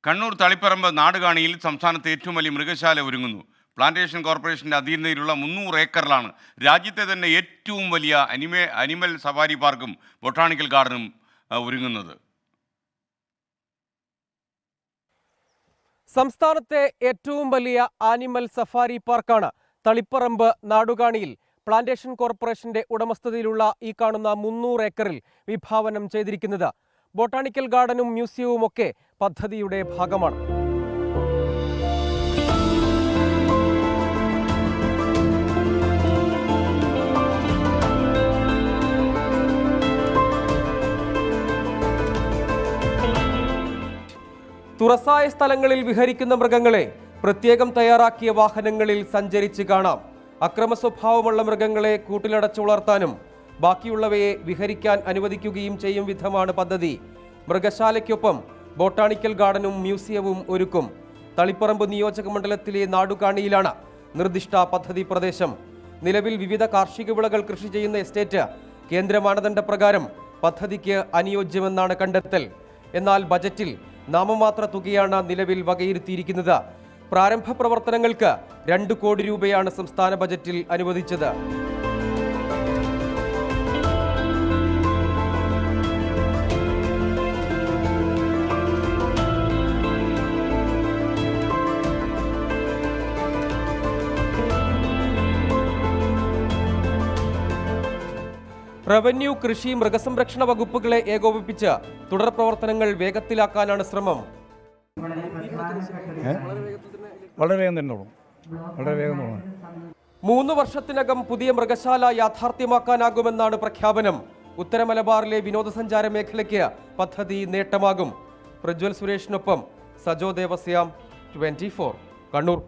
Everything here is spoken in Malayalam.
കണ്ണൂർ തളിപ്പറമ്പ് നാടുകാണിയിൽ സംസ്ഥാനത്തെ ഏറ്റവും വലിയ മൃഗശാല ഒരുങ്ങുന്നു. പ്ലാന്റേഷൻ കോർപ്പറേഷന്റെ അധീനതയിലുള്ള 300 ഏക്കറിലാണ് രാജ്യത്തെ തന്നെ ഏറ്റവും വലിയ അനിമൽ സഫാരി പാർക്കും ബൊട്ടാണിക്കൽ ഗാർഡനും ഒരുങ്ങുന്നത്. സംസ്ഥാനത്തെ ഏറ്റവും വലിയ ആനിമൽ സഫാരി പാർക്കാണ് തളിപ്പറമ്പ് നാടുകാണിയിൽ പ്ലാന്റേഷൻ കോർപ്പറേഷന്റെ ഉടമസ്ഥതയിലുള്ള ഈ കാണുന്ന 300 ഏക്കറിൽ വിഭാവനം ചെയ്തിരിക്കുന്നത്. ബൊട്ടാണിക്കൽ ഗാർഡനും മ്യൂസിയവും ഒക്കെ പദ്ധതിയുടെ ഭാഗമാണ്. തുറസായ സ്ഥലങ്ങളിൽ വിഹരിക്കുന്ന മൃഗങ്ങളെ പ്രത്യേകം തയ്യാറാക്കിയ വാഹനങ്ങളിൽ സഞ്ചരിച്ച് കാണാം. അക്രമ സ്വഭാവമുള്ള മൃഗങ്ങളെ കൂട്ടിലടച്ചു വളർത്താനും ബാക്കിയുള്ളവയെ വിഹരിക്കാൻ അനുവദിക്കുകയും ചെയ്യും വിധമാണ് പദ്ധതി. മൃഗശാലയ്ക്കൊപ്പം ബൊട്ടാണിക്കൽ ഗാർഡനും മ്യൂസിയവും ഒരുക്കും. തളിപ്പറമ്പ് നിയോജക മണ്ഡലത്തിലെ നാടുകാണിയിലാണ് നിർദ്ദിഷ്ട പദ്ധതി പ്രദേശം. നിലവിൽ വിവിധ കാർഷിക വിളകൾ കൃഷി ചെയ്യുന്ന എസ്റ്റേറ്റ് കേന്ദ്ര മാനദണ്ഡ പ്രകാരം പദ്ധതിക്ക് അനുയോജ്യമെന്നാണ് കണ്ടെത്തൽ. എന്നാൽ ബജറ്റിൽ നാമമാത്ര തുകയാണ് നിലവിൽ വകയിരുത്തിയിരിക്കുന്നത്. പ്രാരംഭ പ്രവർത്തനങ്ങൾക്ക് 2 കോടി രൂപയാണ് സംസ്ഥാന ബജറ്റിൽ അനുവദിച്ചത്. റവന്യൂ, കൃഷി, മൃഗസംരക്ഷണ വകുപ്പുകളെ ഏകോപിപ്പിച്ച് തുടർ പ്രവർത്തനങ്ങൾ വേഗത്തിലാക്കാനാണ് ശ്രമം. വളരെ വേഗം തന്നെ വളരെ വേഗം 3 വർഷത്തിനകം പുതിയ മൃഗശാല യാഥാർത്ഥ്യമാക്കാനാകുമെന്നാണ് പ്രഖ്യാപനം. ഉത്തര മലബാറിലെ വിനോദസഞ്ചാര മേഖലയ്ക്ക് പദ്ധതി നേട്ടമാകും. പ്രജ്വൽ സുരേഷിനൊപ്പം സജോ ദേവസ്യാം, 24 കണ്ണൂർ.